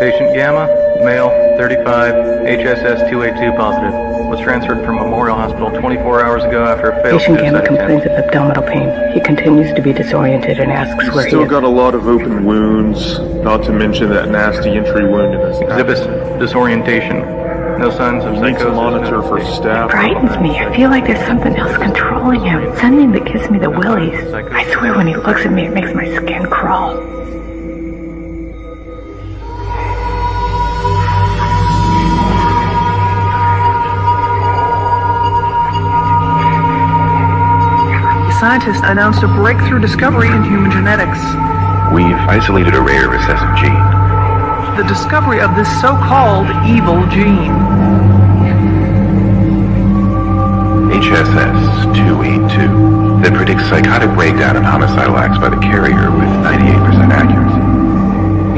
Patient Gamma, male, 35, HSS-282 positive. Was transferred from Memorial Hospital 24 hours ago after a failed Patient Gamma suicide complains attempt. of abdominal pain. He continues to be disoriented and asks where he Still is. got a lot of open wounds, not to mention that nasty entry wound in his Exhibits abdomen. disorientation. No signs of Need to psychosis. monitor for staff. Frightens me. I feel like there's something else controlling him. Something that gives me the willies. I swear when he looks at me, it makes my skin crawl. Scientists announced a breakthrough discovery in human genetics. We've isolated a rare recessive gene. The discovery of this so-called evil gene. HSS-282 that predicts psychotic breakdown and homicidal acts by the carrier with 98% accuracy.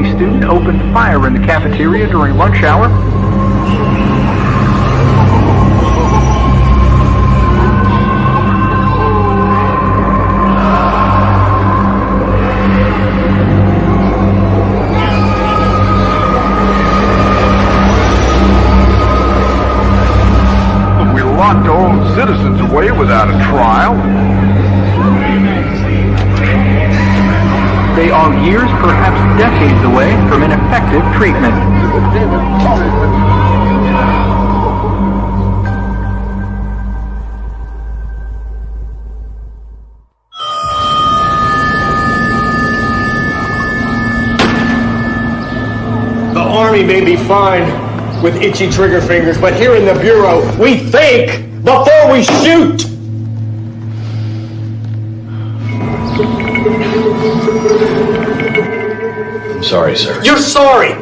A student opened fire in the cafeteria during lunch hour. Locked our own citizens away without a trial. They are years, perhaps decades away from an effective treatment. The Army may be fine with itchy trigger fingers, but here in the Bureau, we think before we shoot! I'm sorry, sir. You're sorry!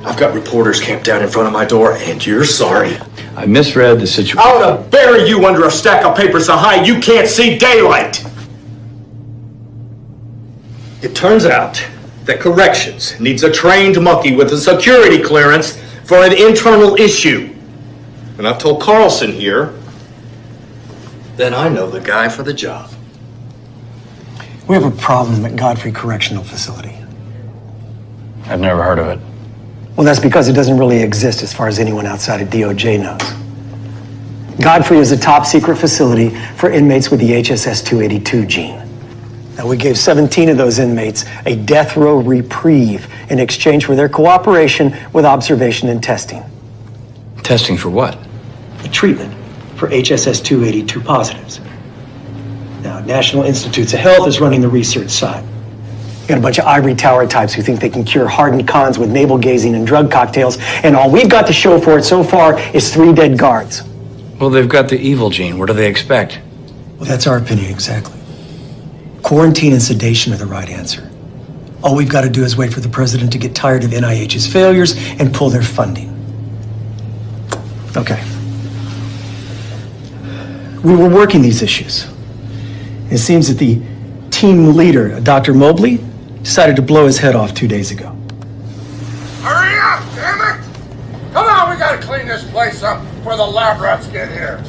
I've got reporters camped out in front of my door, and you're sorry. I misread the situation. I ought to bury you under a stack of papers so high you can't see daylight! It turns out that corrections needs a trained monkey with a security clearance for an internal issue. And I've told Carlson here that I know the guy for the job. We have a problem at Godfrey Correctional Facility. I've never heard of it. Well, that's because it doesn't really exist as far as anyone outside of DOJ knows. Godfrey is a top secret facility for inmates with the HSS-282 gene. Now, we gave 17 of those inmates a death row reprieve in exchange for their cooperation with observation and testing. Testing for what? A treatment for HSS-282 positives. Now, National Institutes of Health is running the research side. You got a bunch of ivory tower types who think they can cure hardened cons with navel gazing and drug cocktails, and all we've got to show for it so far is 3 dead guards. Well, they've got the evil gene. What do they expect? Well, that's our opinion exactly. Quarantine and sedation are the right answer. All we've got to do is wait for the president to get tired of NIH's failures and pull their funding. Okay. We were working these issues. It seems that the team leader, Dr. Mobley, decided to blow his head off 2 days ago. Hurry up, damn it! Come on, we gotta clean this place up before the lab rats get here.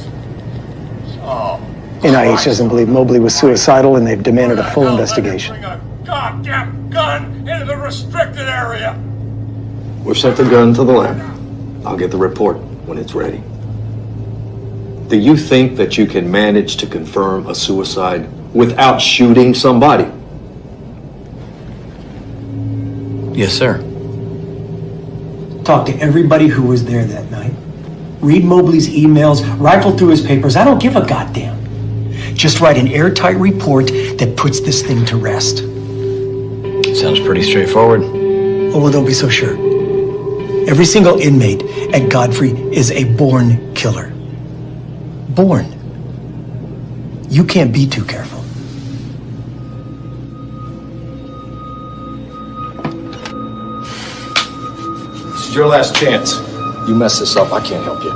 Oh. NIH doesn't believe Mobley was suicidal, and they've demanded a full investigation. Bring a goddamn gun into the restricted area. We've sent the gun to the lab. I'll get the report when it's ready. Do you think that you can manage to confirm a suicide without shooting somebody? Yes, sir. Talk to everybody who was there that night. Read Mobley's emails, rifle through his papers. I don't give a goddamn. Just write an airtight report that puts this thing to rest. Sounds pretty straightforward. Oh, well, don't be so sure. Every single inmate at Godfrey is a born killer. Born. You can't be too careful. This is your last chance. You mess this up, I can't help you.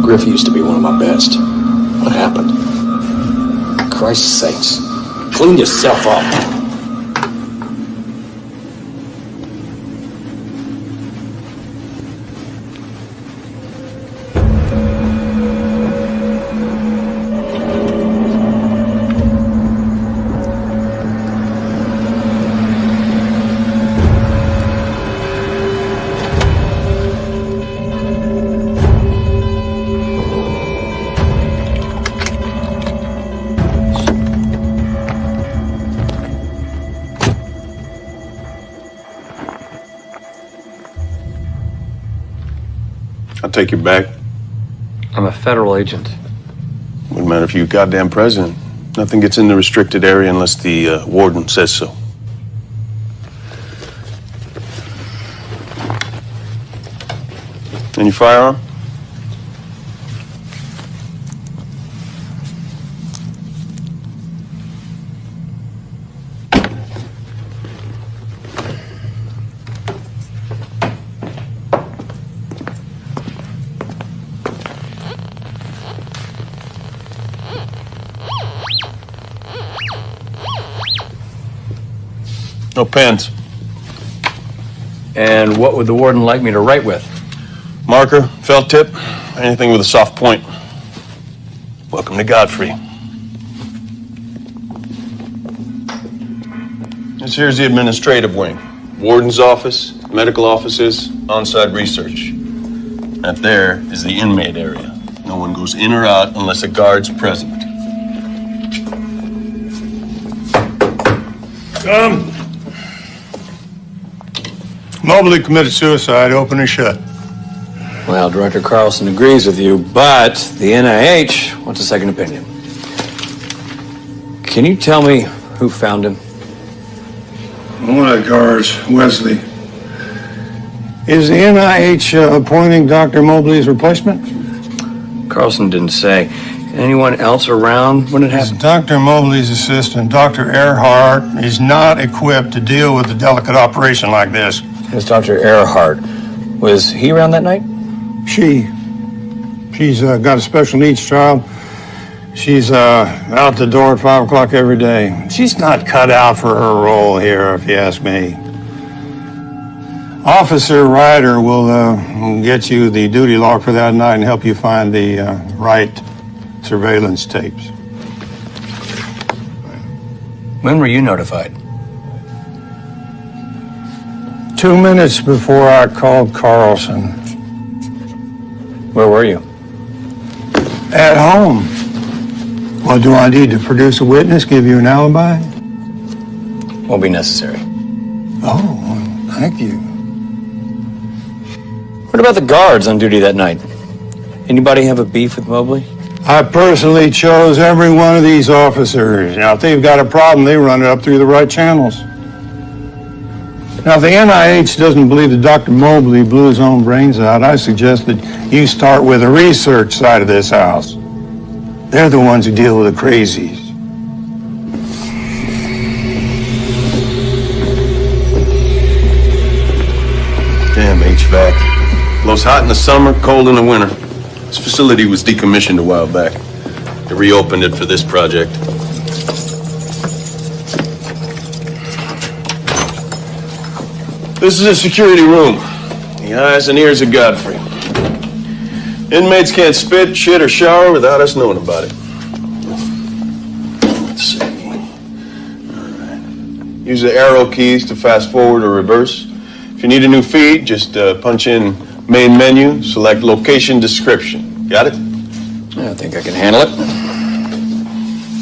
Griffey used to be one of my best. What happened? Christ's sakes. Clean yourself up. take you back. I'm a federal agent. Wouldn't matter if you were goddamn president. Nothing gets in the restricted area unless the warden says so. And your firearm? No pens. And what would the warden like me to write with? Marker, felt tip, anything with a soft point. Welcome to Godfrey. This here's the administrative wing. Warden's office, medical offices, on-site research. That there is the inmate area. No one goes in or out unless a guard's present. Come. Mobley committed suicide, open and shut. Well, Director Carlson agrees with you, but the NIH wants a second opinion. Can you tell me who found him? One of the guards, Wesley. Is the NIH appointing Dr. Mobley's replacement? Carlson didn't say. Anyone else around when it happened? Dr. Mobley's assistant, Dr. Earhart, is not equipped to deal with a delicate operation like this. It's Dr. Earhart. Was he around that night? She's got a special needs child. She's out the door at 5 o'clock every day. She's not cut out for her role here, if you ask me. Officer Ryder will get you the duty log for that night and help you find the right surveillance tapes. When were you notified? 2 minutes before I called Carlson. Where were you? At home. Well, do I need to produce a witness, give you an alibi? Won't be necessary. Oh, thank you. What about the guards on duty that night? Anybody have a beef with Mobley? I personally chose every one of these officers. Now, if they've got a problem, they run it up through the right channels. Now, if the NIH doesn't believe that Dr. Mobley blew his own brains out, I suggest that you start with the research side of this house. They're the ones who deal with the crazies. Damn HVAC. Blows hot in the summer, cold in the winter. This facility was decommissioned a while back. They reopened it for this project. This is a security room. The eyes and ears of Godfrey. Inmates can't spit, shit, or shower without us knowing about it. Let's see. All right. Use the arrow keys to fast forward or reverse. If you need a new feed, just punch in main menu, select location description. Got it? I think I can handle it.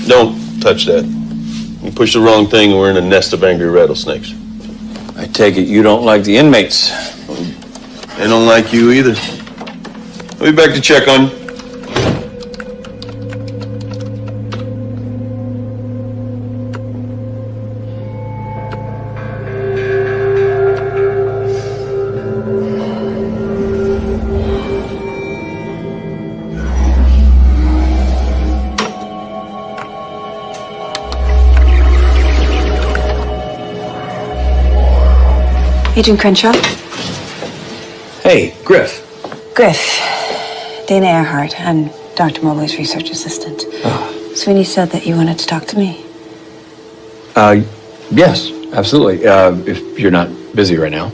Don't touch that. You push the wrong thing and we're in a nest of angry rattlesnakes. I take it you don't like the inmates. They don't like you either. I'll be back to check on you. Agent Crenshaw? Hey, Griff. Griff. Dana Earhart. I'm Dr. Mobley's research assistant. Sweeney said that you wanted to talk to me. Yes, absolutely. If you're not busy right now.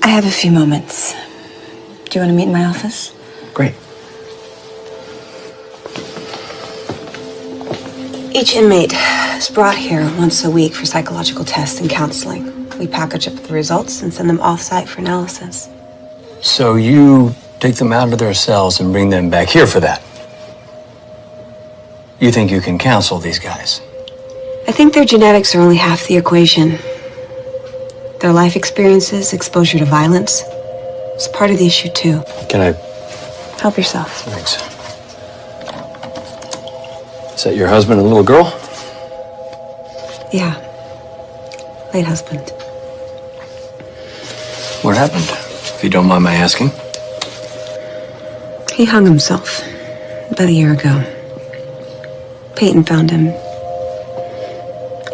I have a few moments. Do you want to meet in my office? Great. Each inmate is brought here once a week for psychological tests and counseling. We package up the results and send them off-site for analysis. So you take them out of their cells and bring them back here for that? You think you can counsel these guys? I think their genetics are only half the equation. Their life experiences, exposure to violence, is part of the issue too. Can I Help yourself. Thanks. Is that your husband and little girl? Yeah. Late husband. What happened, if you don't mind my asking? He hung himself about a year ago. Peyton found him.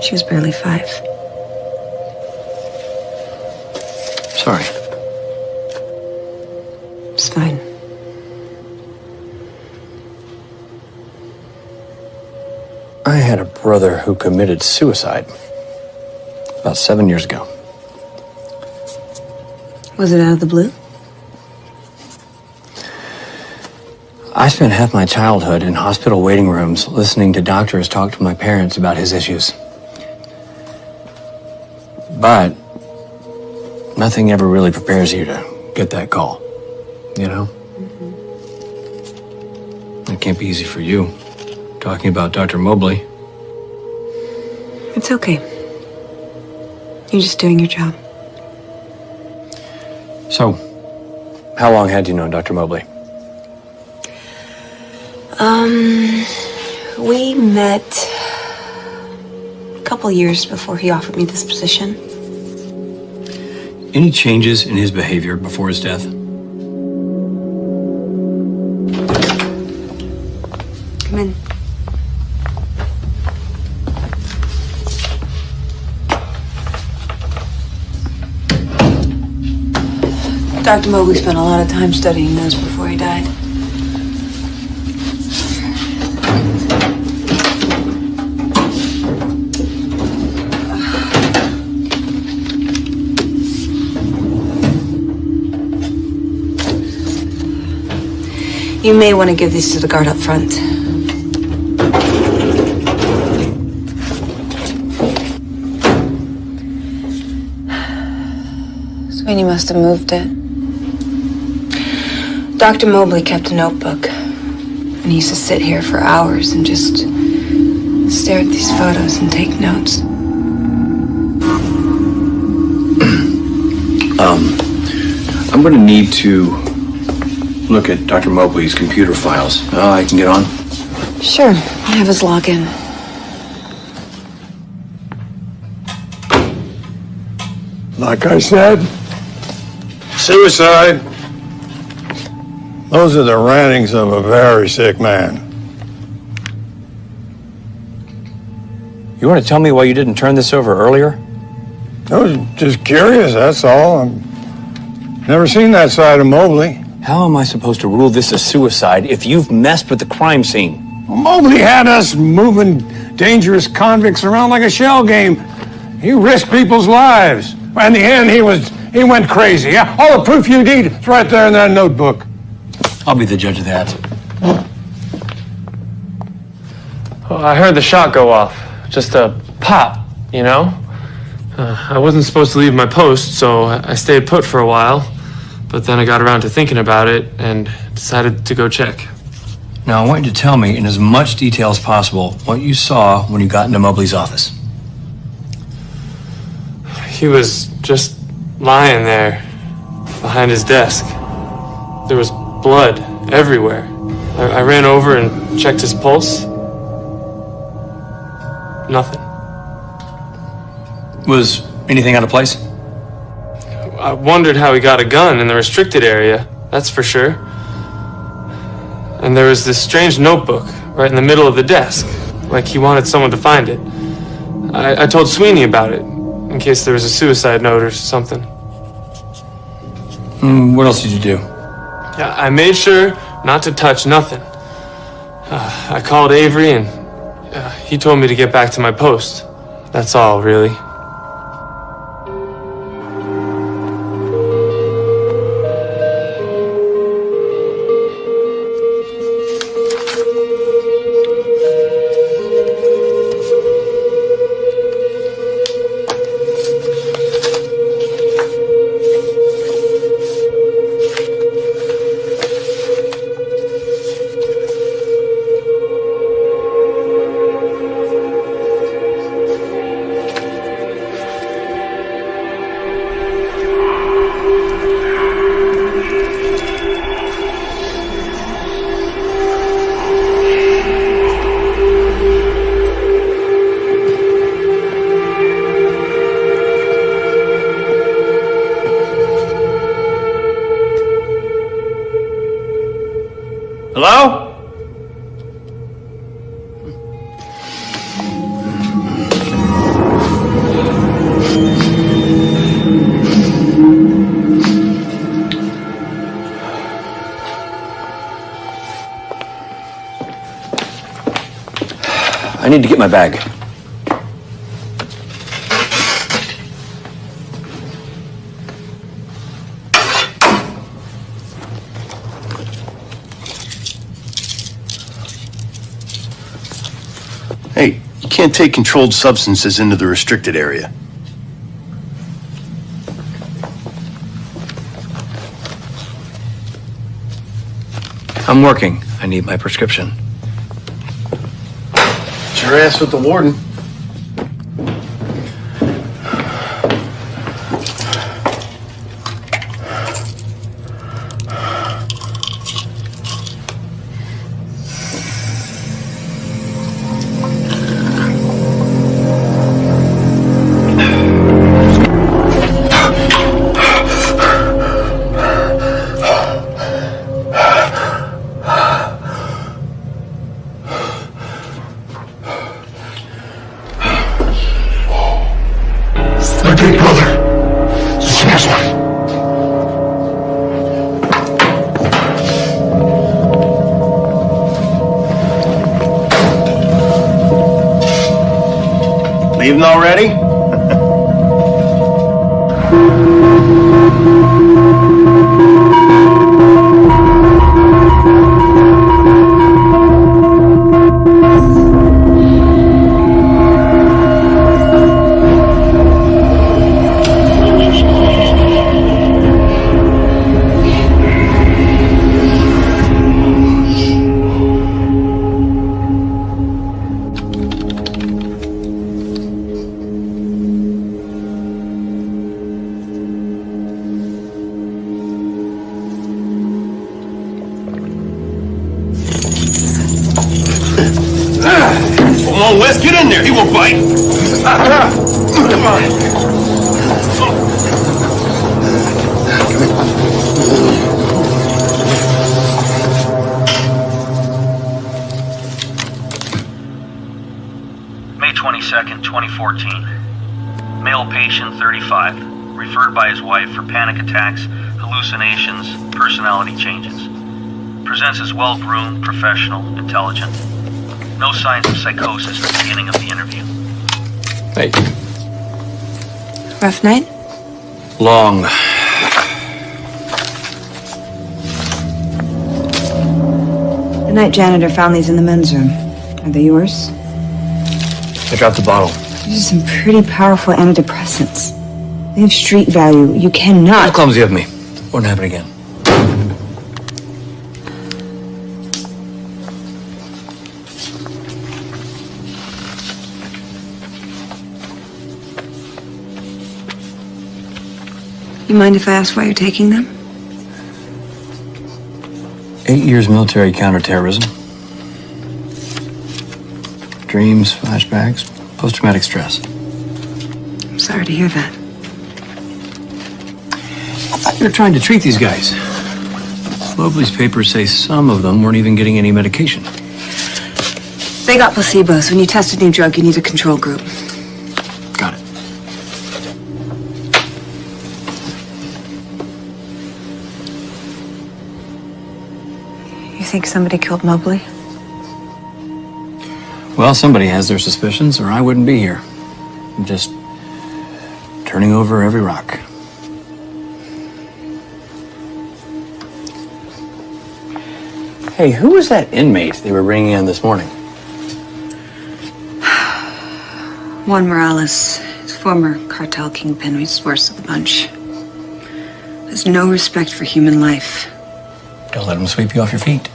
She was barely 5. Sorry. It's fine. I had a brother who committed suicide about 7 years ago. Was it out of the blue? I spent half my childhood in hospital waiting rooms listening to doctors talk to my parents about his issues. But nothing ever really prepares you to get that call, you know? It can't be easy for you, talking about Dr. Mobley. It's okay. You're just doing your job. So, how long had you known Dr. Mobley? We met a couple years before he offered me this position. Any changes in his behavior before his death? Come in. Dr. Mobley spent a lot of time studying those before he died. You may want to give these to the guard up front. Sweeney must have moved it. Dr. Mobley kept a notebook, and he used to sit here for hours and just stare at these photos and take notes. I'm going to need to look at Dr. Mobley's computer files. I can get on? Sure, I have his login. Like I said, suicide. Those are the rantings of a very sick man. You want to tell me why you didn't turn this over earlier? I was just curious, that's all. I've never seen that side of Mobley. How am I supposed to rule this a suicide if you've messed with the crime scene? Well, Mobley had us moving dangerous convicts around like a shell game. He risked people's lives. In the end, he went crazy. Yeah, all the proof you need is right there in that notebook. I'll be the judge of that. Well, I heard the shot go off. Just a pop, you know? I wasn't supposed to leave my post, so I stayed put for a while. But then I got around to thinking about it and decided to go check. Now, I want you to tell me in as much detail as possible what you saw when you got into Mobley's office. He was just lying there behind his desk. There was blood everywhere. I ran over and checked his pulse. Nothing. Was anything out of place? I wondered how he got a gun in the restricted area, that's for sure. And there was this strange notebook right in the middle of the desk, like he wanted someone to find it. I told Sweeney about it, in case there was a suicide note or something. What else did you do? Yeah, I made sure not to touch nothing. I called Avery and he told me to get back to my post. That's all, really. need to get my bag. Hey, you can't take controlled substances into the restricted area. I'm working. I need my prescription. Get your ass with the warden. Leaving already? Come on, Wes, get in there. He won't bite. Come on. May 22nd, 2014. Male patient, 35, referred by his wife for panic attacks, hallucinations, personality changes. Presents as well-groomed, professional, intelligent. No signs of psychosis at the beginning of the interview. Hey. Rough night? Long. The night janitor found these in the men's room. Are they yours? I dropped the bottle. These are some pretty powerful antidepressants. They have street value. You cannot... How clumsy of me. Won't happen again. You mind if I ask why you're taking them? 8 years military counterterrorism. Dreams, flashbacks, post-traumatic stress. I'm sorry to hear that. I thought you were trying to treat these guys. Mobley's papers say some of them weren't even getting any medication. They got placebos. When you test a new drug, you need a control group. Got it. You think somebody killed Mobley? Well, somebody has their suspicions, or I wouldn't be here. I'm just turning over every rock. Hey, who was that inmate they were bringing in this morning? Juan Morales, his former cartel kingpin, he's worst of the bunch. Has no respect for human life. Don't let him sweep you off your feet.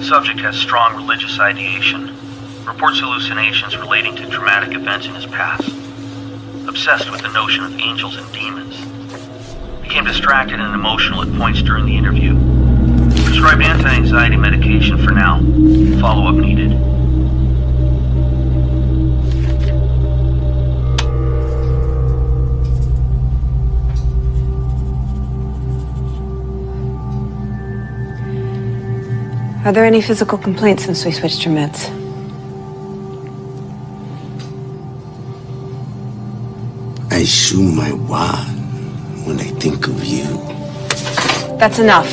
Subject has strong religious ideation. Reports hallucinations relating to traumatic events in his past. Obsessed with the notion of angels and demons. Became distracted and emotional at points during the interview. Prescribed anti-anxiety medication for now. Follow-up needed. Are there any physical complaints since we switched your meds? I shoot my wad when I think of you. That's enough.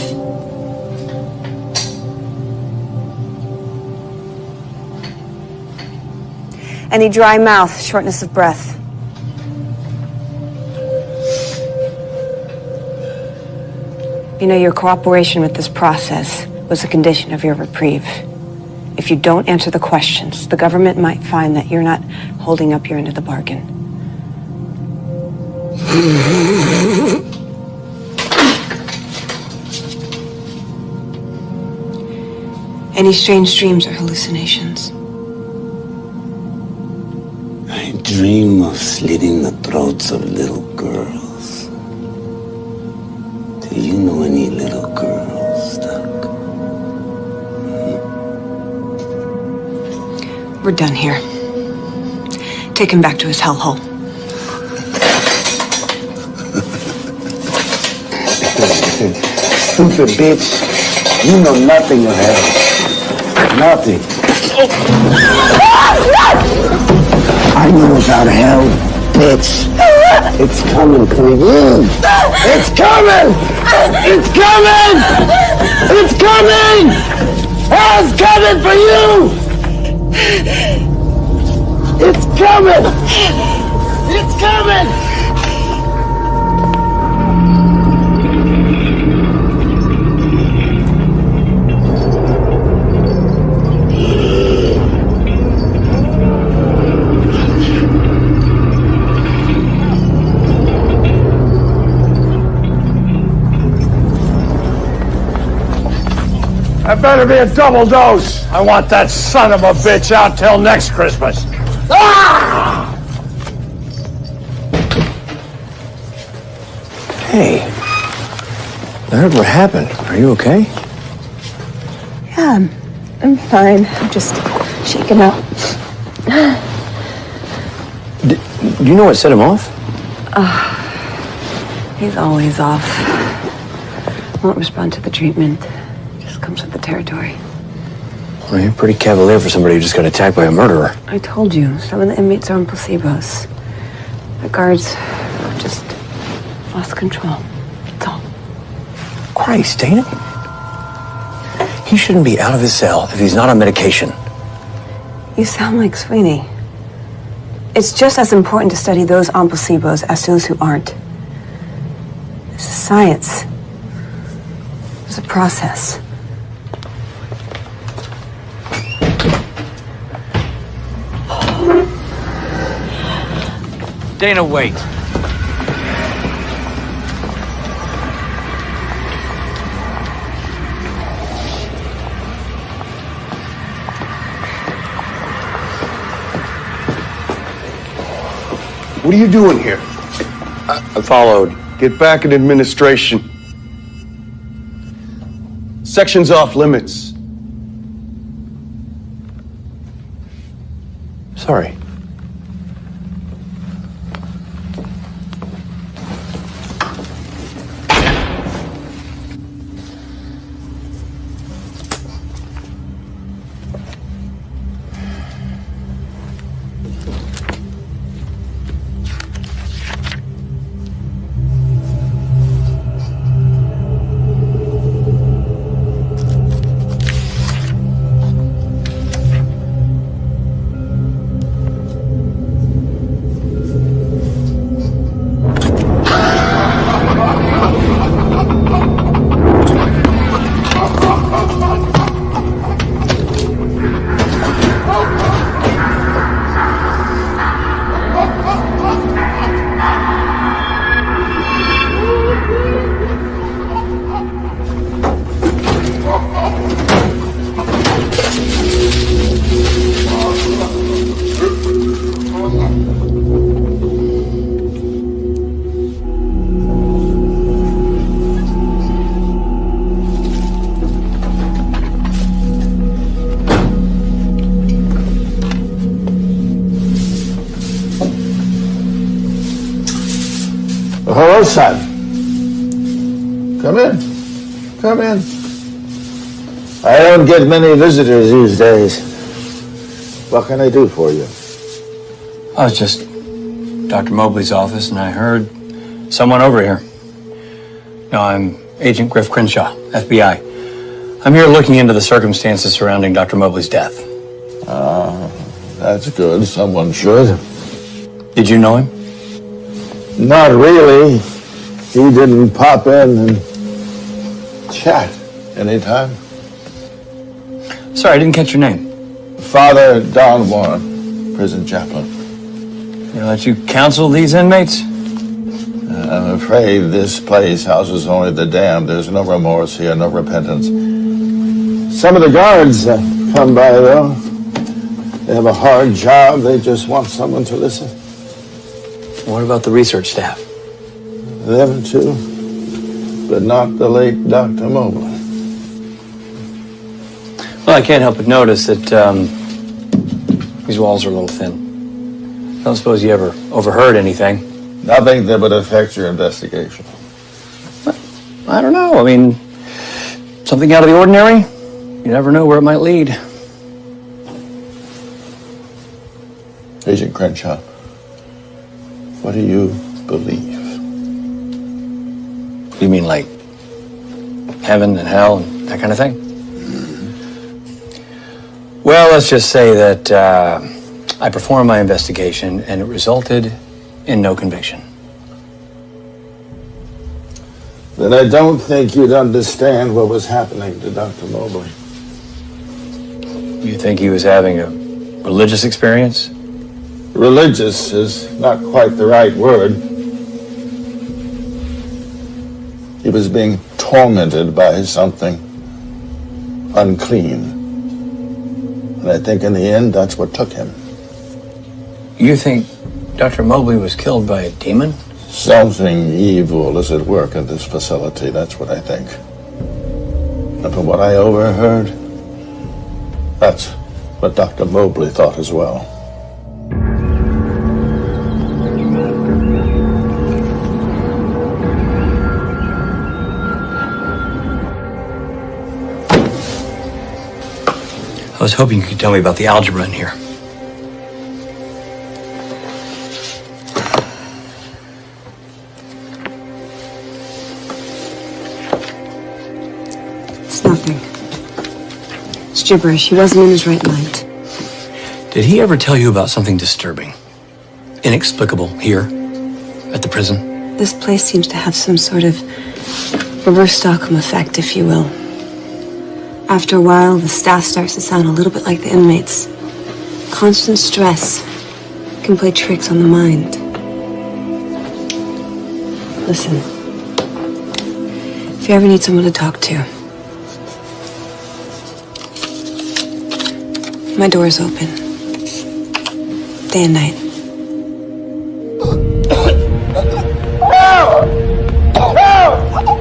Any dry mouth, shortness of breath? You know, your cooperation with this process was a condition of your reprieve. If you don't answer the questions, the government might find that you're not holding up your end of the bargain. Any strange dreams or hallucinations? I dream of slitting the throats of little girls. Do you know any little girls, Doc? We're done here. Take him back to his hellhole. Stupid bitch. You know nothing of hell. Nothing. I know about hell, bitch. It's coming for you. It's coming! It's coming! It's coming! Hell's coming for you! It's coming! It's coming! That better be a double dose. I want that son of a bitch out till next Christmas. Ah! Hey, I heard what happened. Are you okay? Yeah, I'm fine. I'm just shaken up. Do you know what set him off? He's always off. Won't respond to the treatment. Comes with the territory. Well, you're pretty cavalier for somebody who just got attacked by a murderer. I told you, some of the inmates are on placebos. The guards just lost control. That's all. Christ, Dana. He shouldn't be out of his cell if he's not on medication. You sound like Sweeney. It's just as important to study those on placebos as those who aren't. This is science. It's a process. Dana, wait. What are you doing here? I followed. Get back in administration. Section's off limits. Sorry. Hello, son. Come in. Come in. I don't get many visitors these days. What can I do for you? I was just Dr. Mobley's office, and I heard someone over here. No, I'm Agent Griff Crenshaw, FBI. I'm here looking into the circumstances surrounding Dr. Mobley's death. That's good. Someone should. Did you know him? Not really. He didn't pop in and chat anytime. Sorry, I didn't catch your name. Father Don Warren, prison chaplain. They let you counsel these inmates? I'm afraid this place houses only the damned. There's no remorse here, no repentance. Some of the guards come by, though. They have a hard job. They just want someone to listen. What about the research staff? Them too, but not the late Dr. Mobley. Well, I can't help but notice that these walls are a little thin. I don't suppose you ever overheard anything? Nothing that would affect your investigation. I don't know. I mean, something out of the ordinary? You never know where it might lead. Agent Crenshaw, what do you believe? You mean like heaven and hell and that kind of thing? Well, let's just say that I performed my investigation and it resulted in no conviction. Then I don't think you'd understand what was happening to Dr. Mobley. You think he was having a religious experience? Religious is not quite the right word. He was being tormented by something unclean. And I think in the end, that's what took him. You think Dr. Mobley was killed by a demon? Something evil is at work at this facility, that's what I think. And from what I overheard, that's what Dr. Mobley thought as well. I was hoping you could tell me about the algebra in here. It's nothing. It's gibberish. He wasn't in his right mind. Did he ever tell you about something disturbing, inexplicable here at the prison? This place seems to have some sort of reverse Stockholm effect, if you will. After a while, the staff starts to sound a little bit like the inmates. Constant stress can play tricks on the mind. Listen, if you ever need someone to talk to, my door's open, day and night.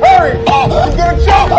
Hurry! He's gonna choke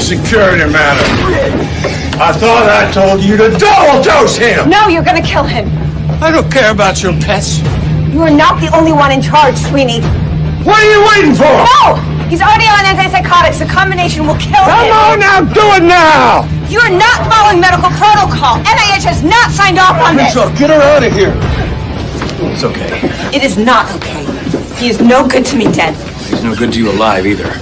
Security matter. I thought I told you to double dose him. No, you're gonna kill him. I don't care about your pets. You are not the only one in charge, Sweeney. What are you waiting for? No! He's already on antipsychotics. The combination will kill him. Come on now, do it now! You are not following medical protocol. NIH has not signed off on this. Get her out of here. It's okay. It is not okay. He is no good to me dead. He's no good to you alive either.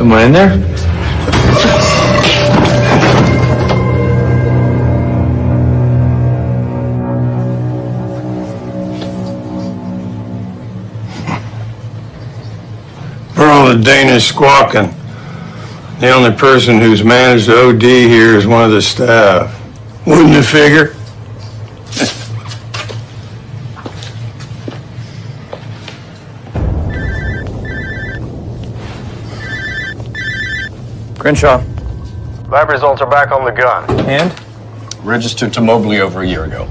Someone in there? For all the Danish squawking, the only person who's managed to OD here is one of the staff. Wouldn't you figure? Crenshaw. Lab results are back on the gun. And? Registered to Mobley over a year ago.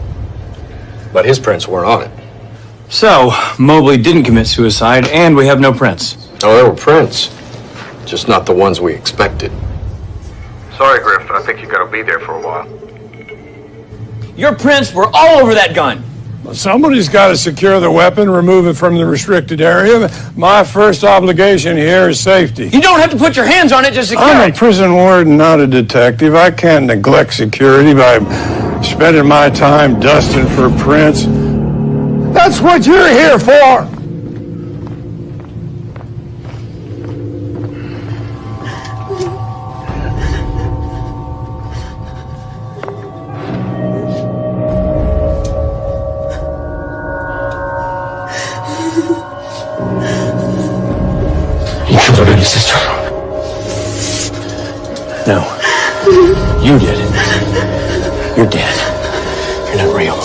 But his prints weren't on it. So, Mobley didn't commit suicide, and we have no prints. Oh, there were prints. Just not the ones we expected. Sorry, Griff, but I think you gotta be there for a while. Your prints were all over that gun. Somebody's got to secure the weapon, remove it from the restricted area. My first obligation here is safety. You don't have to put your hands on it to secure I'm a it. prison warden, not a detective. I can't neglect security by spending my time dusting for prints. That's what you're here for. Your sister. No. You did. You're dead. You're not real.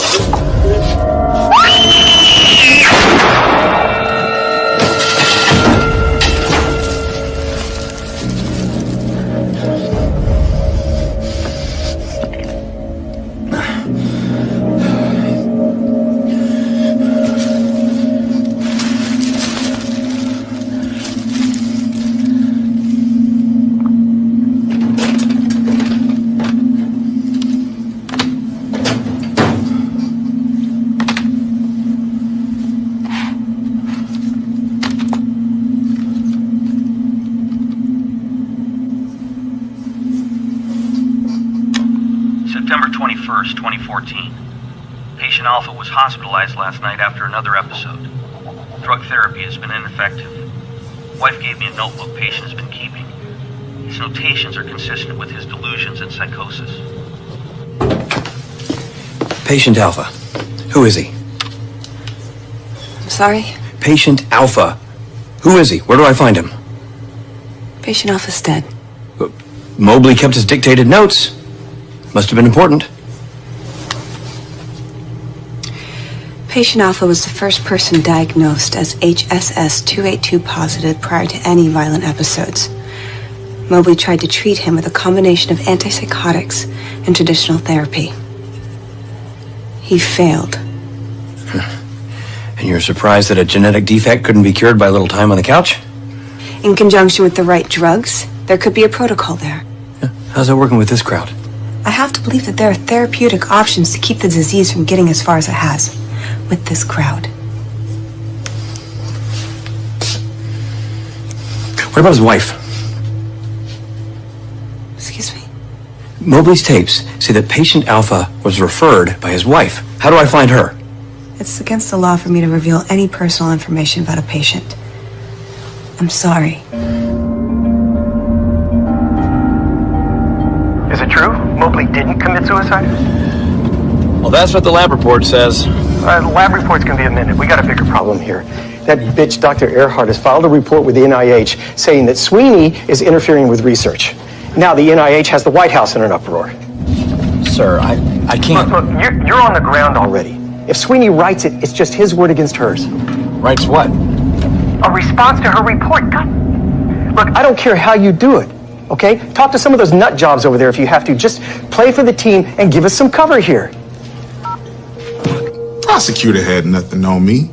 September 21st, 2014. Patient Alpha was hospitalized last night after another episode. Drug therapy has been ineffective. Wife gave me a notebook patient has been keeping. His notations are consistent with his delusions and psychosis. Patient Alpha. Who is he? I'm sorry? Patient Alpha. Who is he? Where do I find him? Patient Alpha's dead. Mobley kept his dictated notes. Must have been important. Patient Alpha was the first person diagnosed as HSS 282 positive prior to any violent episodes. Mobley tried to treat him with a combination of antipsychotics and traditional therapy. He failed. And you're surprised that a genetic defect couldn't be cured by a little time on the couch? In conjunction with the right drugs, there could be a protocol there. How's that working with this crowd? I have to believe that there are therapeutic options to keep the disease from getting as far as it has with this crowd. What about his wife? Excuse me? Mobley's tapes say that Patient Alpha was referred by his wife. How do I find her? It's against the law for me to reveal any personal information about a patient. I'm sorry. Is it true? Mobley didn't commit suicide? Well, that's what the lab report says. The lab reports can be amended. We got a bigger problem here. That bitch, Dr. Earhart, has filed a report with the NIH saying that Sweeney is interfering with research. Now the NIH has the White House in an uproar. Sir, I can't... Look, you're on the ground already. If Sweeney writes it, it's just his word against hers. Writes what? A response to her report. God. Look, I don't care how you do it, okay? Talk to some of those nut jobs over there if you have to. Just play for the team and give us some cover here. Prosecutor had nothing on me.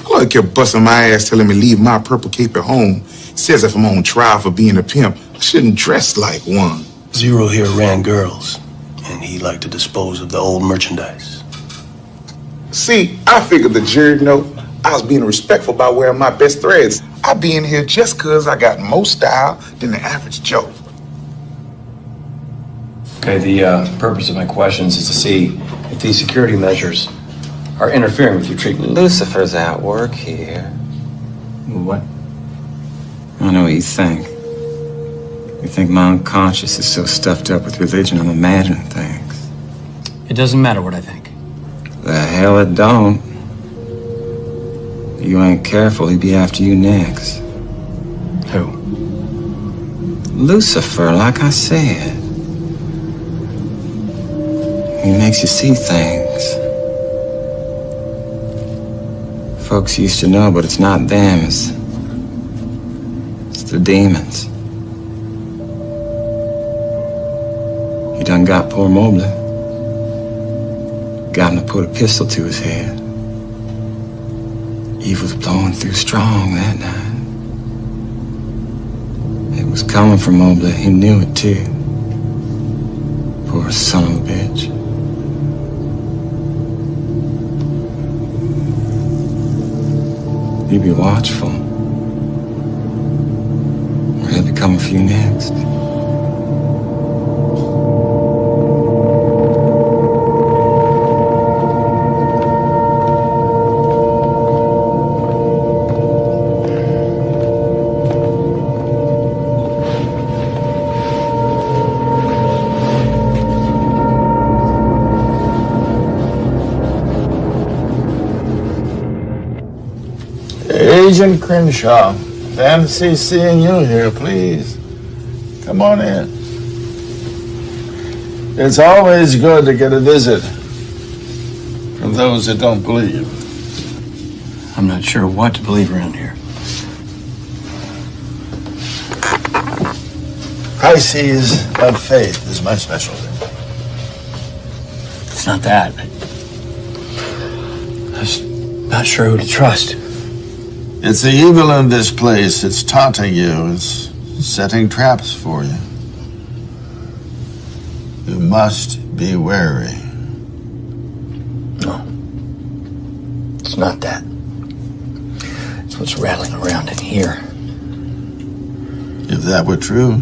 Lawyer kept busting my ass, telling me to leave my purple cape at home. Says if I'm on trial for being a pimp, I shouldn't dress like one. Zero here ran girls, and he liked to dispose of the old merchandise. See, I figured the jury know I was being respectful by wearing my best threads. I be in here just cause I got more style than the average Joe. Okay, the purpose of my questions is to see if these security measures are interfering with your treatment. Lucifer's at work here. What? I know what you think. You think my unconscious is so stuffed up with religion I'm imagining things. It doesn't matter what I think. The hell it don't. If you ain't careful, he'll be after you next. Who? Lucifer, like I said. He makes you see things. Folks used to know, but it's not them, it's the demons. He done got poor Mobley. Got him to put a pistol to his head. Evil's blowing through strong that night. It was coming for Mobley. He knew it too. Poor son of a bitch. You be watchful. Or he'll be coming for you next. Agent Crenshaw, fancy seeing you here, please. Come on in. It's always good to get a visit from those that don't believe. I'm not sure what to believe around here. Crises of faith is my specialty. It's not that. I'm just not sure who to trust. It's the evil in this place. It's taunting you. It's setting traps for you. You must be wary. No. It's not that. It's what's rattling around in here. If that were true,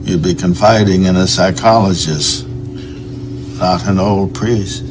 you'd be confiding in a psychologist, not an old priest.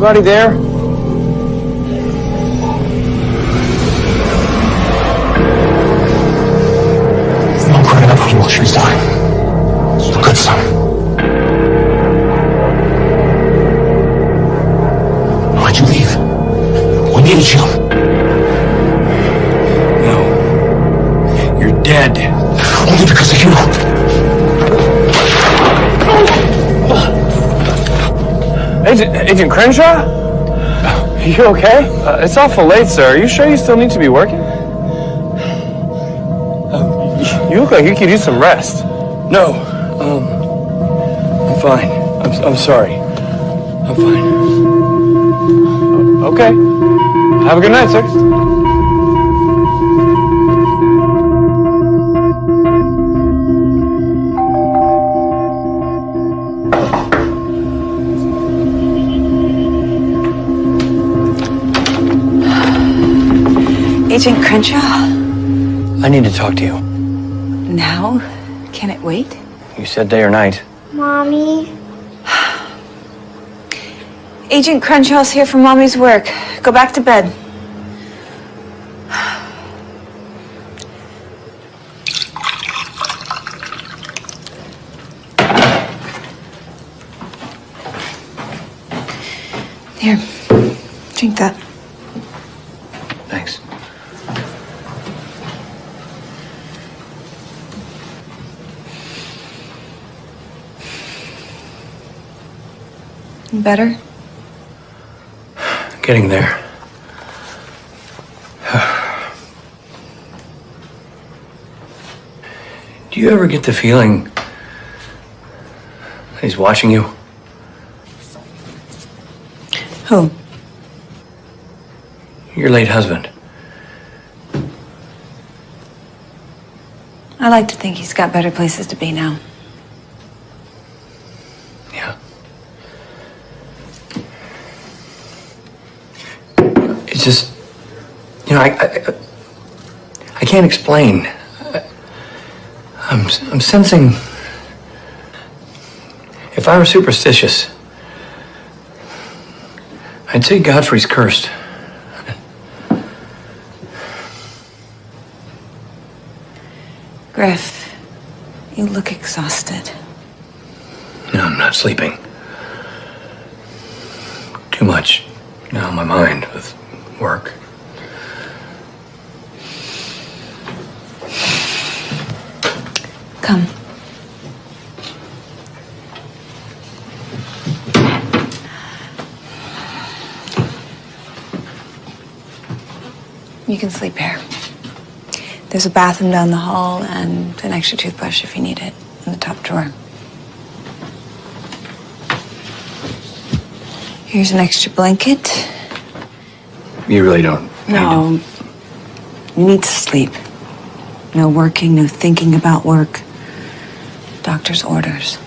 Anybody there? It's not good enough for you, luxury time. It's a good son. Why'd you leave? We needed you. No. You're dead. Only because of you. Agent Crenshaw? Are you okay? It's awful late, sir. Are you sure you still need to be working? You look like you could use some rest. No. I'm fine. I'm sorry. I'm fine. Okay. Have a good night, sir. Agent Crenshaw? I need to talk to you. Now? Can it wait? You said day or night. Mommy? Agent Crenshaw's here for Mommy's work. Go back to bed. Here, drink that. Thanks. Better? Getting there. Do you ever get the feeling that he's watching you? Who? Your late husband. I like to think he's got better places to be now. Yeah. It's just, you know, I can't explain. I'm sensing, if I were superstitious, I'd say Godfrey's cursed. Griff, you look exhausted. No, I'm not sleeping. Too much on my mind with work. Come. You can sleep here. There's a bathroom down the hall and an extra toothbrush if you need it in the top drawer. Here's an extra blanket. You really don't? No. You need to sleep. No working, no thinking about work. Doctor's orders.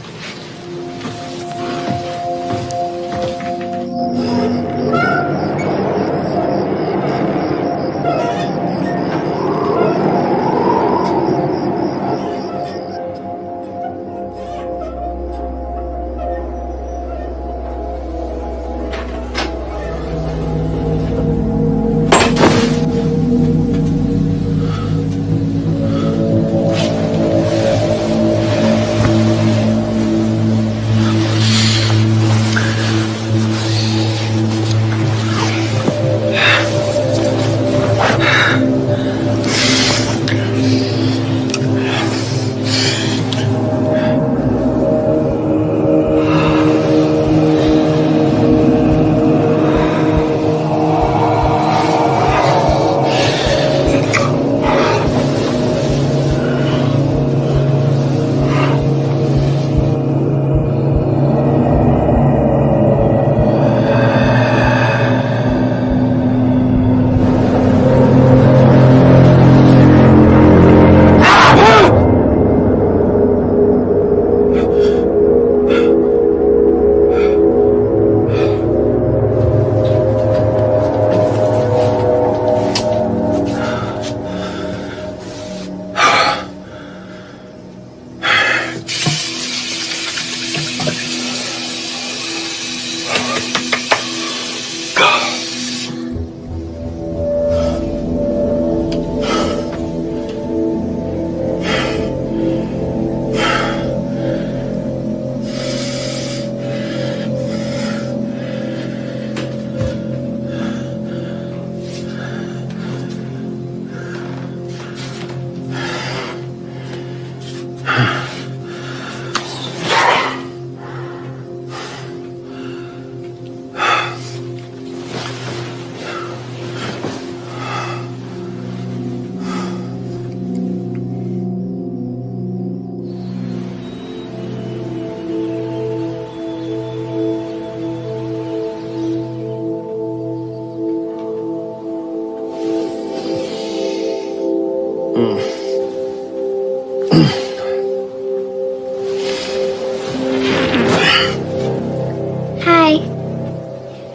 Hi.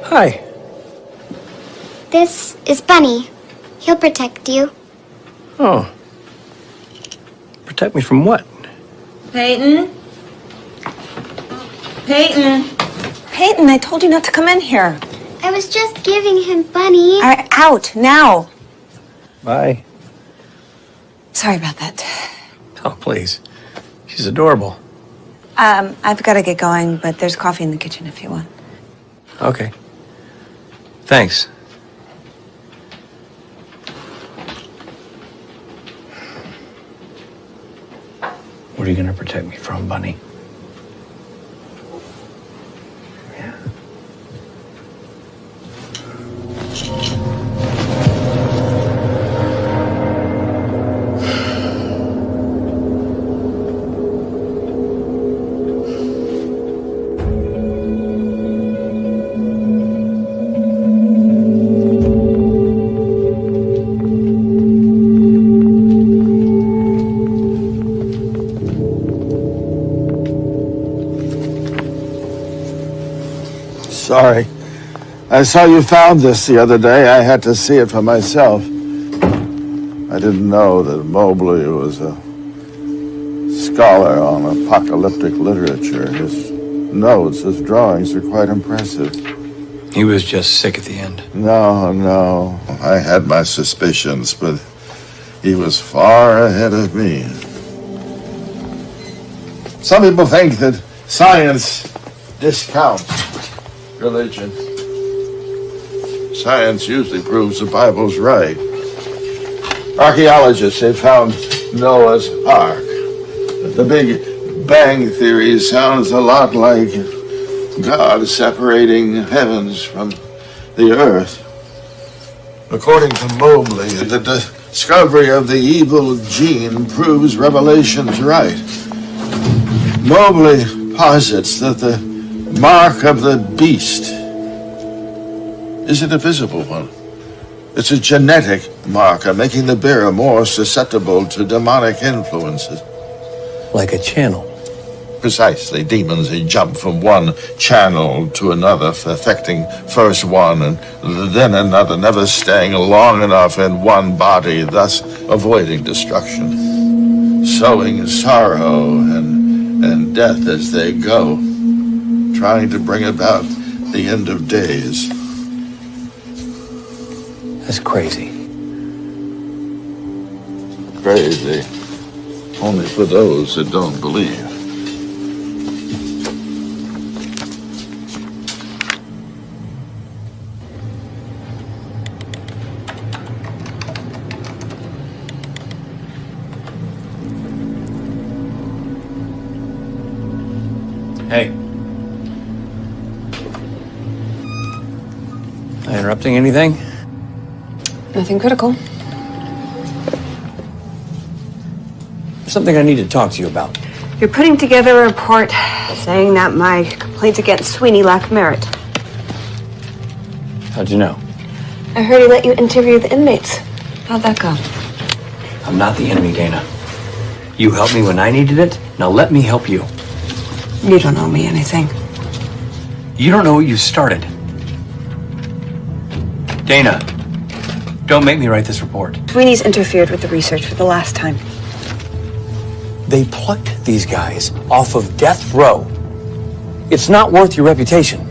Hi. This is Bunny. He'll protect you. Oh. Protect me from what? Peyton? Peyton? Peyton, I told you not to come in here. I was just giving him Bunny. All right, out, now. Bye. Sorry about that. Oh, please. She's adorable. I've got to get going, but there's coffee in the kitchen if you want. Okay. Thanks. What are you going to protect me from, Bunny? Yeah. sorry. I saw you found this the other day. I had to see it for myself. I didn't know that Mobley was a scholar on apocalyptic literature. His notes, his drawings are quite impressive. He was just sick at the end. No. I had my suspicions, but he was far ahead of me. Some people think that science discounts religion. Science usually proves the Bible's right. Archaeologists have found Noah's Ark. The Big Bang Theory sounds a lot like God separating heavens from the earth. According to Mobley, the discovery of the evil gene proves Revelation's right. Mobley posits that the mark of the beast isn't a visible one. It's a genetic marker, making the bearer more susceptible to demonic influences. Like a channel. Precisely. Demons, they jump from one channel to another, affecting first one and then another, never staying long enough in one body, thus avoiding destruction. Sowing sorrow and death as they go, trying to bring about the end of days. That's crazy. Crazy. Only for those that don't believe. Hey. Am I interrupting anything? Nothing critical. Something I need to talk to you about. You're putting together a report saying that my complaints against Sweeney lack merit. How'd you know? I heard he let you interview the inmates. How'd that go? I'm not the enemy, Dana. You helped me when I needed it. Now let me help you. You don't owe me anything. You don't know what you started. Dana, don't make me write this report. Sweeney's interfered with the research for the last time. They plucked these guys off of death row. It's not worth your reputation.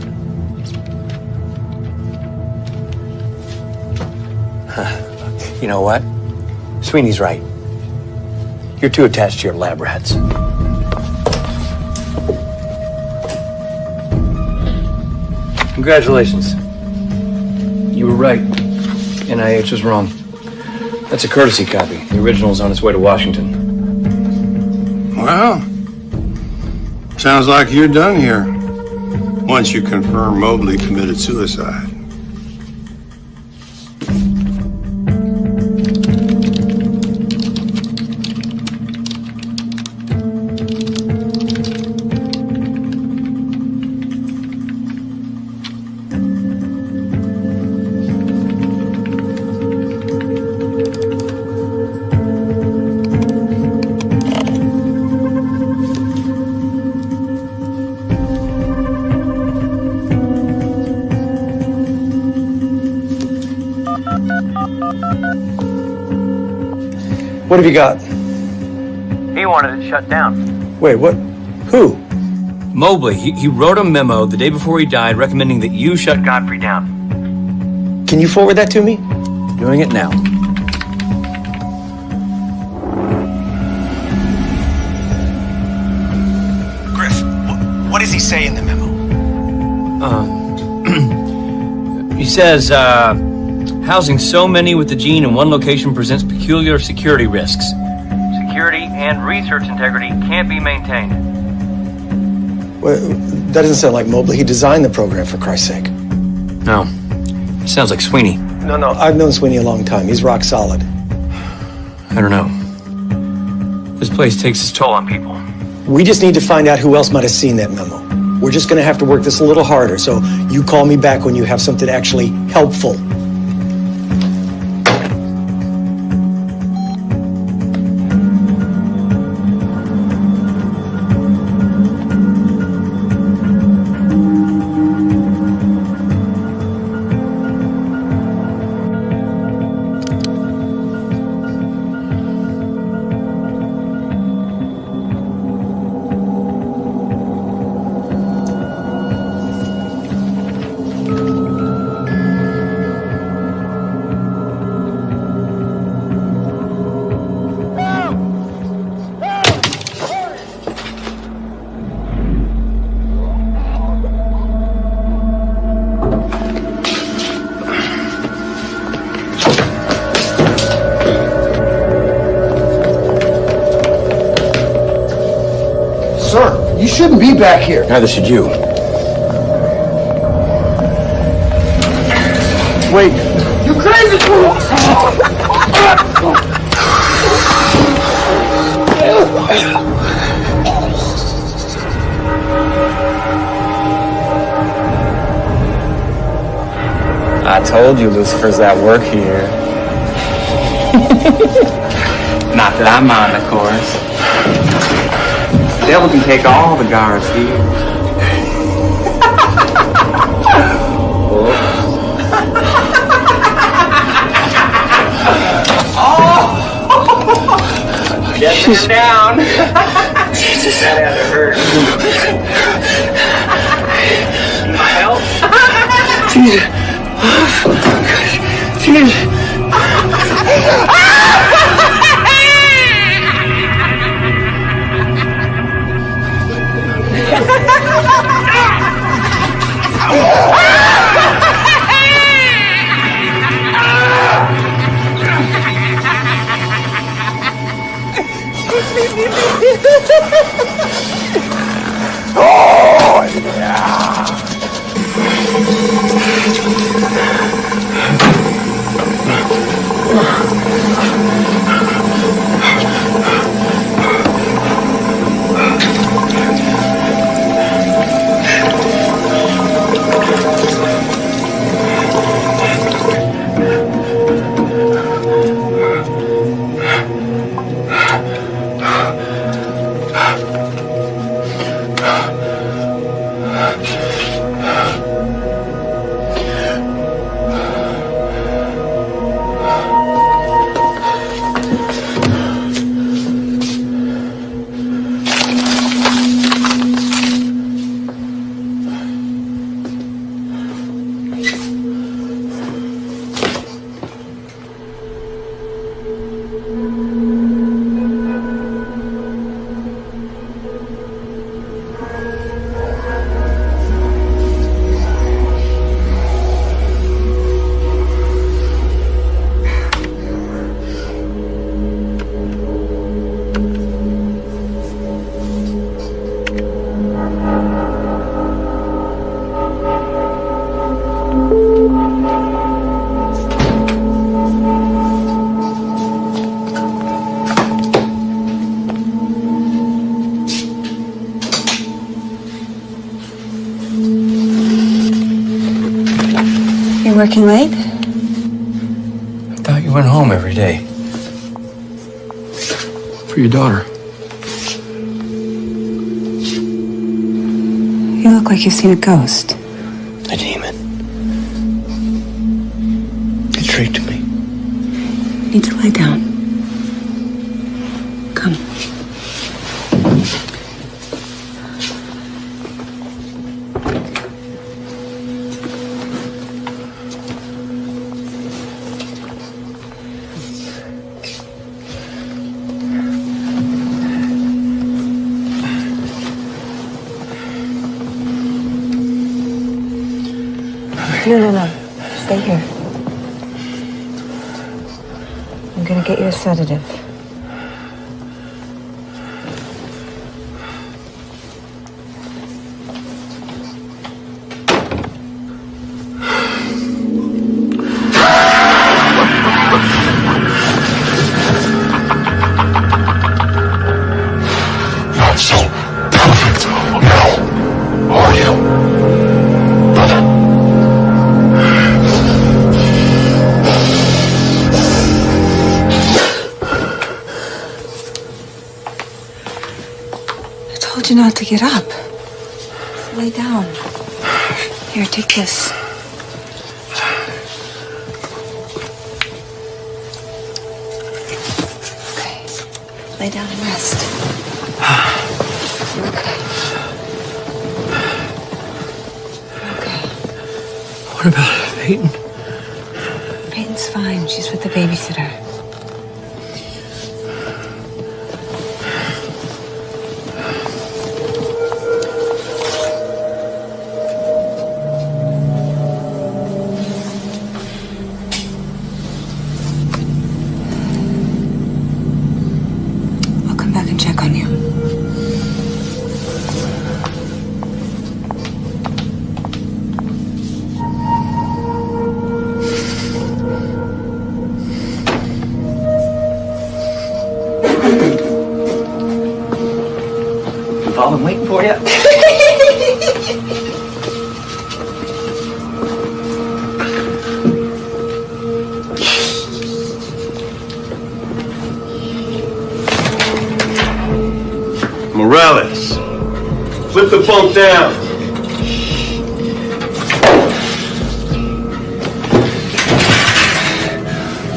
You know what? Sweeney's right. You're too attached to your lab rats. Congratulations. You were right. NIH was wrong. That's a courtesy copy. The original's on its way to Washington. Well, sounds like you're done here. Once you confirm Mobley committed suicide. What have you got? He wanted it shut down. Wait, what? Who? Mobley. He wrote a memo the day before he died recommending that you shut Godfrey down. Can you forward that to me? Doing it now. Griff, what does he say in the memo? He says, housing so many with the gene in one location presents peculiar security risks. Security and research integrity can't be maintained. Well, that doesn't sound like Mobley. He designed the program, for Christ's sake. No. It sounds like Sweeney. No, I've known Sweeney a long time. He's rock solid. I don't know. This place takes its toll on people. We just need to find out who else might have seen that memo. We're just going to have to work this a little harder, so you call me back when you have something actually helpful. You shouldn't be back here. Neither should you. Wait. You crazy fool! I told you Lucifer's at work here. Not that I mind, of course. The devil can take all the guards here. Just down. Jesus. That had to hurt. Need my help? Jesus. Jesus. Oh, yeah. Working late? I thought you went home every day. For your daughter. You look like you've seen a ghost. A demon. It tricked me. You need to lie down. Come. No. Stay here. I'm gonna get you a sedative. Not so perfect now, are you? I told you not to get up. Just lay down. Here, take this. Okay. Lay down and rest. You're okay. You're okay. What about Peyton? Peyton's fine. She's with the babysitter. I'll come back and check on you. I've been waiting for you. Morales, flip the bunk down.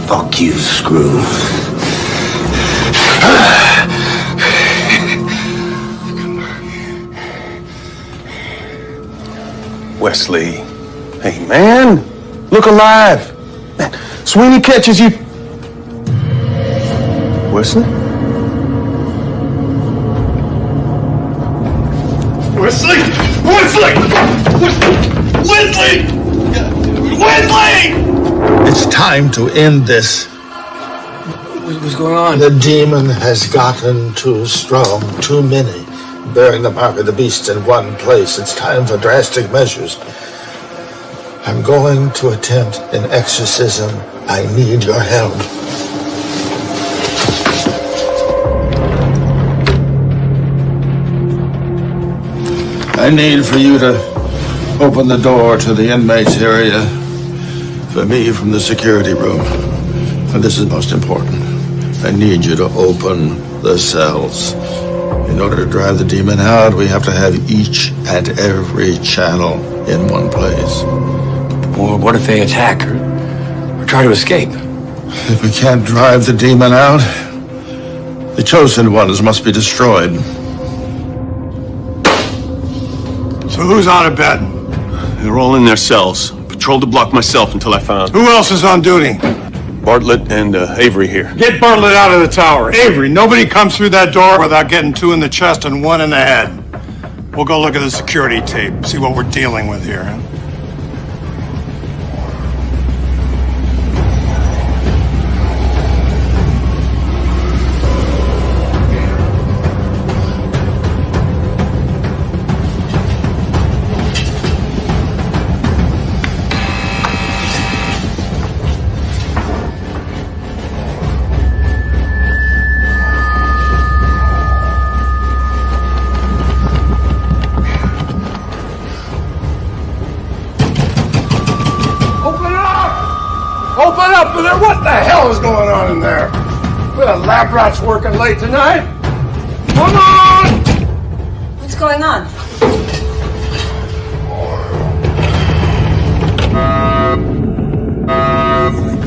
Fuck you, Screw. Wesley. Hey, man. Look alive. Man, Sweeney catches you. Wesley? Wesley! Wesley! Wesley! Wesley! It's time to end this. What's going on? The demon has gotten too strong, too many, bearing the mark of the beast in one place. It's time for drastic measures. I'm going to attempt an exorcism. I need your help. I need for you to open the door to the inmates area for me from the security room. And this is most important. I need you to open the cells. In order to drive the demon out, we have to have each and every channel in one place. Or what if they attack or try to escape? If we can't drive the demon out, the chosen ones must be destroyed. So who's out of bed? They're all in their cells. Patrolled the block myself until I found... Who else is on duty? Bartlett and Avery here. Get Bartlett out of the tower. Avery, nobody comes through that door without getting 2 in the chest and 1 in the head. We'll go look at the security tape, see what we're dealing with here. Huh? What the hell is going on in there? We have lab rats working late tonight. Come on! What's going on?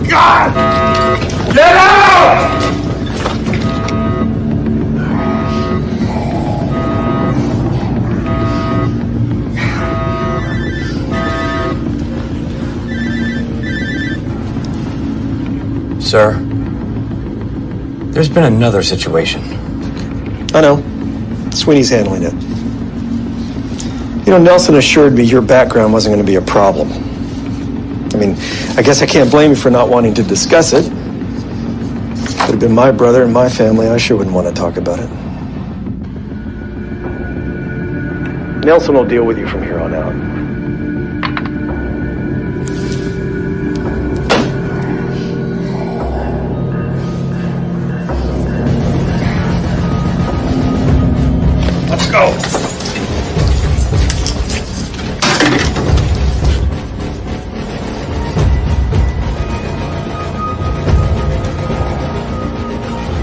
God! Get out! Sir, there's been another situation. I know. Sweeney's handling it. You know, Nelson assured me your background wasn't going to be a problem. I mean, I guess I can't blame you for not wanting to discuss it. Could have been my brother and my family. I sure wouldn't want to talk about it. Nelson will deal with you from here on out. Let's go.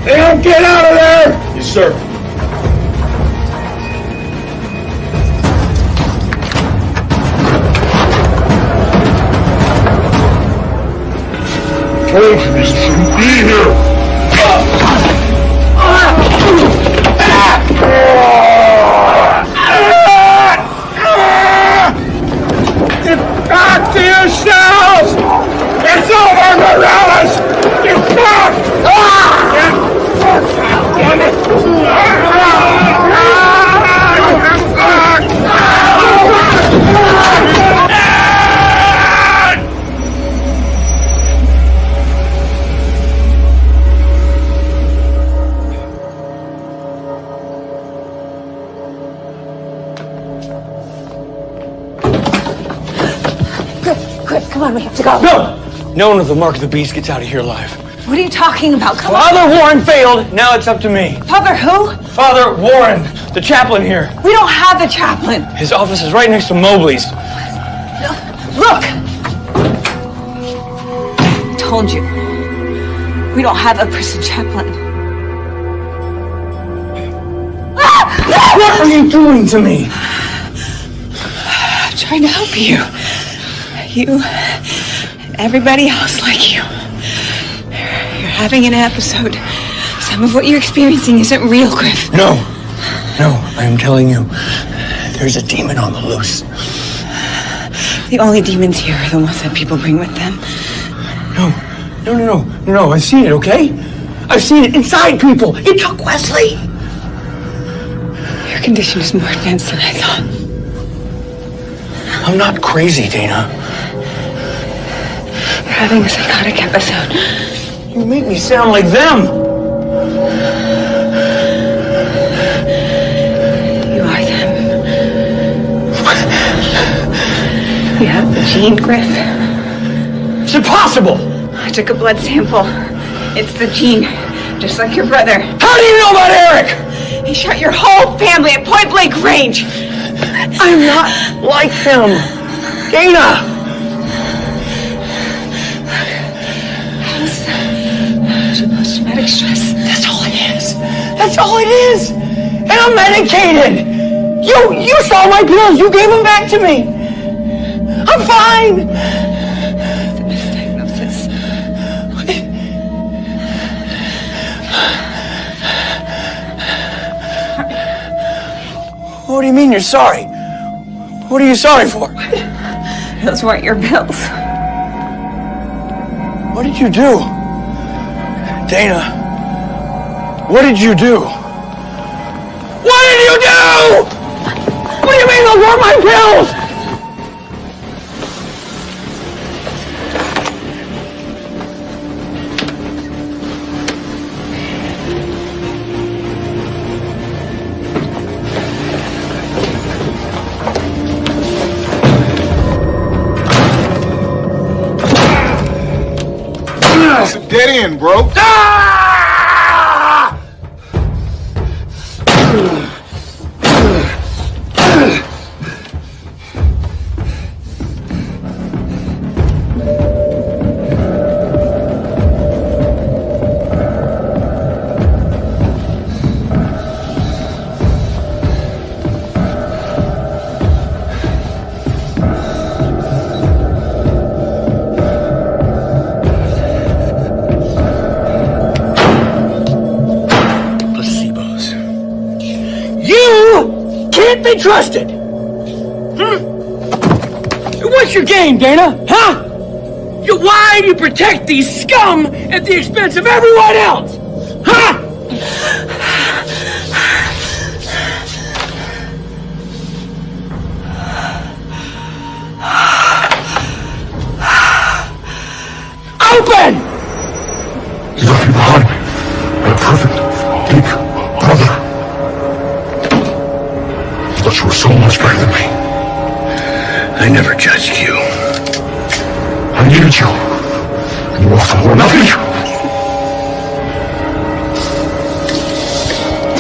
Dan, get out of there! Yes, sir. Told you this shouldn't be here. Get back to your cells! It's over, Morales! Get back! Damn Quick, come on, we have to go. No! No one with the mark of the beast gets out of here alive. What are you talking about? Come on. Father Warren failed. Now it's up to me. Father who? Father Warren, the chaplain here. We don't have a chaplain. His office is right next to Mobley's. Look! I told you. We don't have a prison chaplain. What are you doing to me? I'm trying to help you. You, everybody else like you. You're having an episode. Some of what you're experiencing isn't real, Griff. No, I am telling you, there's a demon on the loose. The only demons here are the ones that people bring with them. No, I've seen it, okay? I've seen it inside people. It took Wesley. Your condition is more advanced than I thought. I'm not crazy, Dana. You're having a psychotic episode. You make me sound like them. You are them. You have the gene, Griff. It's impossible. I took a blood sample. It's the gene, just like your brother. How do you know about Eric? He shot your whole family at point-blank range. I'm not like them. Dana! How's your post-traumatic stress? That's all it is. That's all it is. And I'm medicated. You saw my pills. You gave them back to me. I'm fine. The misdiagnosis. What do you mean you're sorry? What are you sorry for? Those weren't your pills. What did you do? Dana, what did you do? What did you do? What do you mean those weren't my pills? It's a dead end, bro. Can't be trusted. What's your game, Dana? Huh? Why do you protect these scum at the expense of everyone else? Huh? Open! You left me behind. My perfect, big brother. I thought you were so much better than me. I never judged you. I needed you. And you offered more nothing.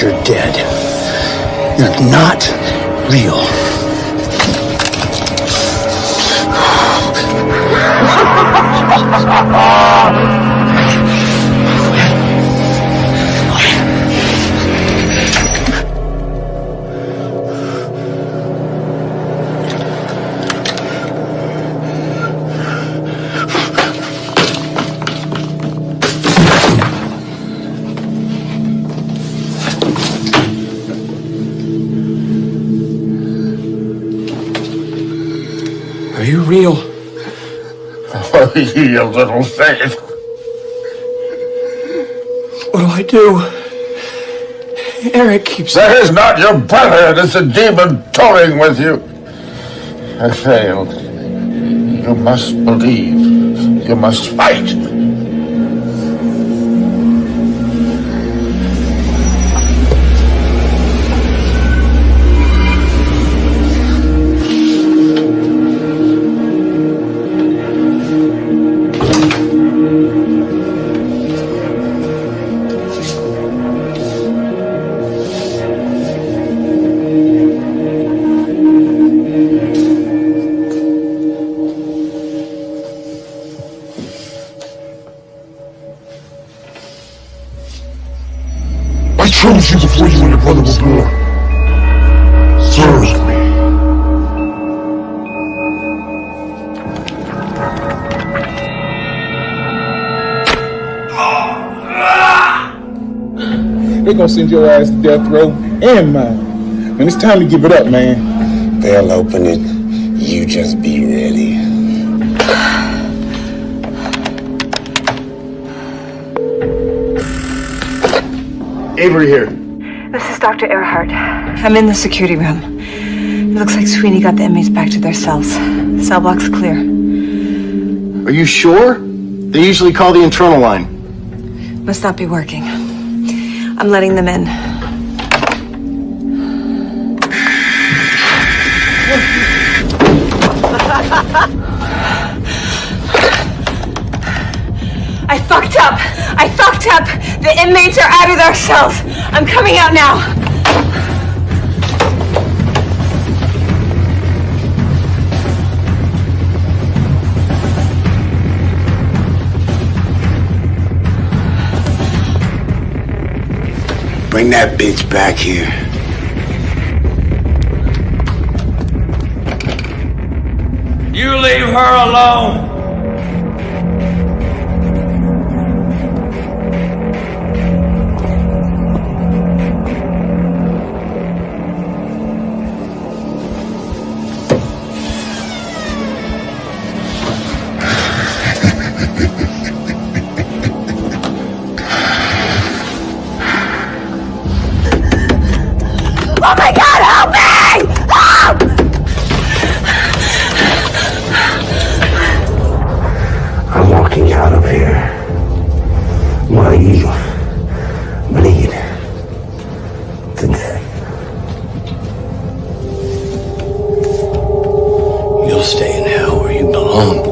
You're dead. You're not real. Are you real? Oh, you little faith. What do I do? Eric keeps... That is not your brother. It is a demon toying with you. I failed. You must believe. You must fight. chose you before you and your brother were born. Serve me. They're gonna send your ass to death row and mine. And it's time to give it up, man. They'll open it. You just be ready. Avery here. This is Dr. Earhart. I'm in the security room. It looks like Sweeney got the inmates back to their cells. The cell block's clear. Are you sure? They usually call the internal line. Must not be working. I'm letting them in. I fucked up. I fucked up. The inmates are out of their cells. I'm coming out now. Bring that bitch back here. You leave her alone. Oh my God, help me! Help! I'm walking out of here while you bleed to death. You'll stay in hell where you belong.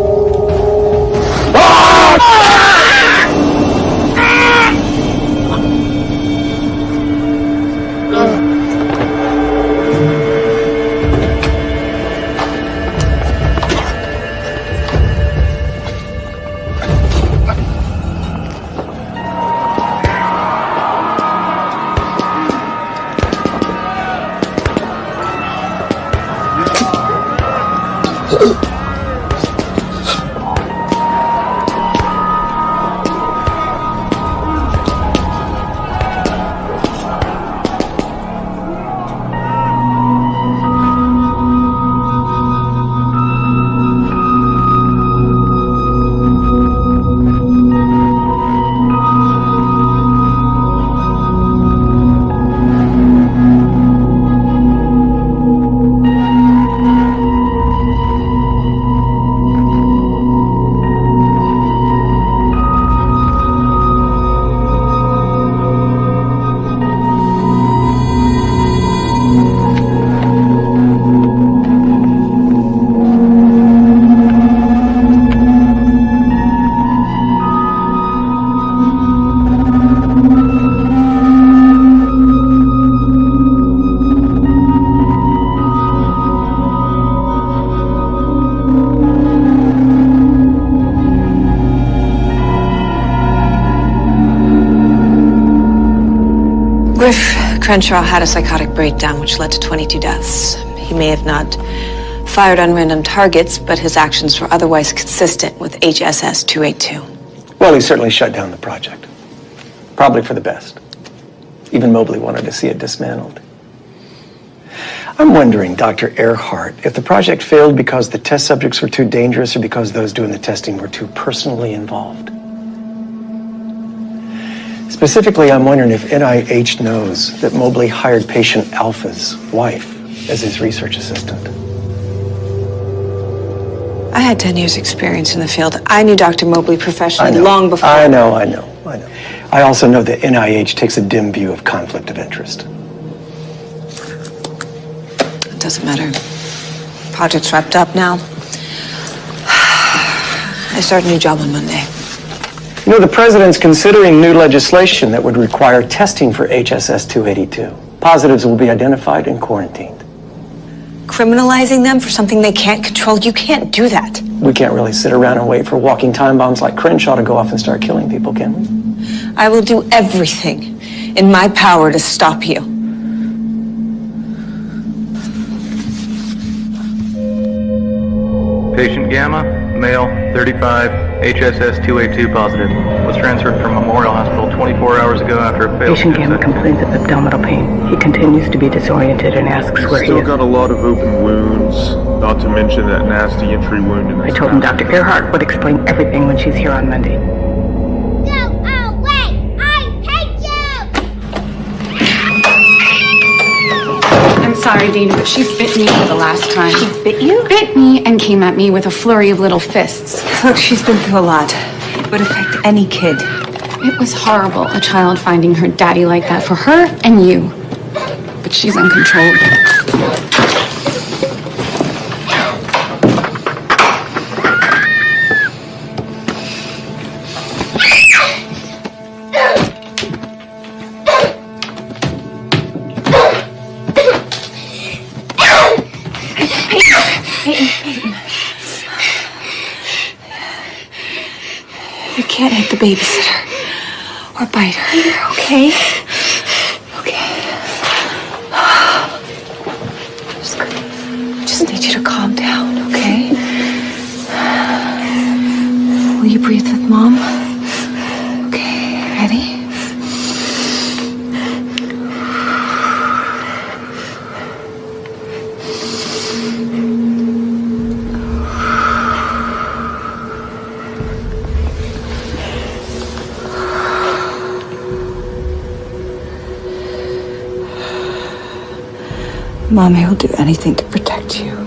Crenshaw had a psychotic breakdown which led to 22 deaths. He may have not fired on random targets, but his actions were otherwise consistent with HSS 282. Well, he certainly shut down the project. Probably for the best. Even Mobley wanted to see it dismantled. I'm wondering, Dr. Earhart, if the project failed because the test subjects were too dangerous or because those doing the testing were too personally involved. Specifically, I'm wondering if NIH knows that Mobley hired patient Alpha's wife as his research assistant. I had 10 years experience in the field. I knew Dr. Mobley professionally long before. I know. I also know that NIH takes a dim view of conflict of interest. It doesn't matter. Project's wrapped up now. I start a new job on Monday. You know, the president's considering new legislation that would require testing for HSS 282. Positives will be identified and quarantined. Criminalizing them for something they can't control, you can't do that. We can't really sit around and wait for walking time bombs like Crenshaw to go off and start killing people, can we? I will do everything in my power to stop you. Patient Gamma, male, 35, HSS 282 positive. Was transferred from Memorial Hospital 24 hours ago after a failed... Patient Gamma complains of abdominal pain. He continues to be disoriented and asks where he is. Still got a lot of open wounds, not to mention that nasty entry wound in his I told him Dr. Earhart would explain everything when she's here on Monday. Sorry, Dana, but she bit me for the last time. She bit you? Bit me and came at me with a flurry of little fists. Look, she's been through a lot. It would affect any kid. It was horrible, a child finding her daddy like that for her and you. But she's uncontrolled. You can't hit the babysitter or bite her, okay? Okay. Just need you to calm down, okay? Will you breathe with Mom? Okay, ready? Mommy will do anything to protect you.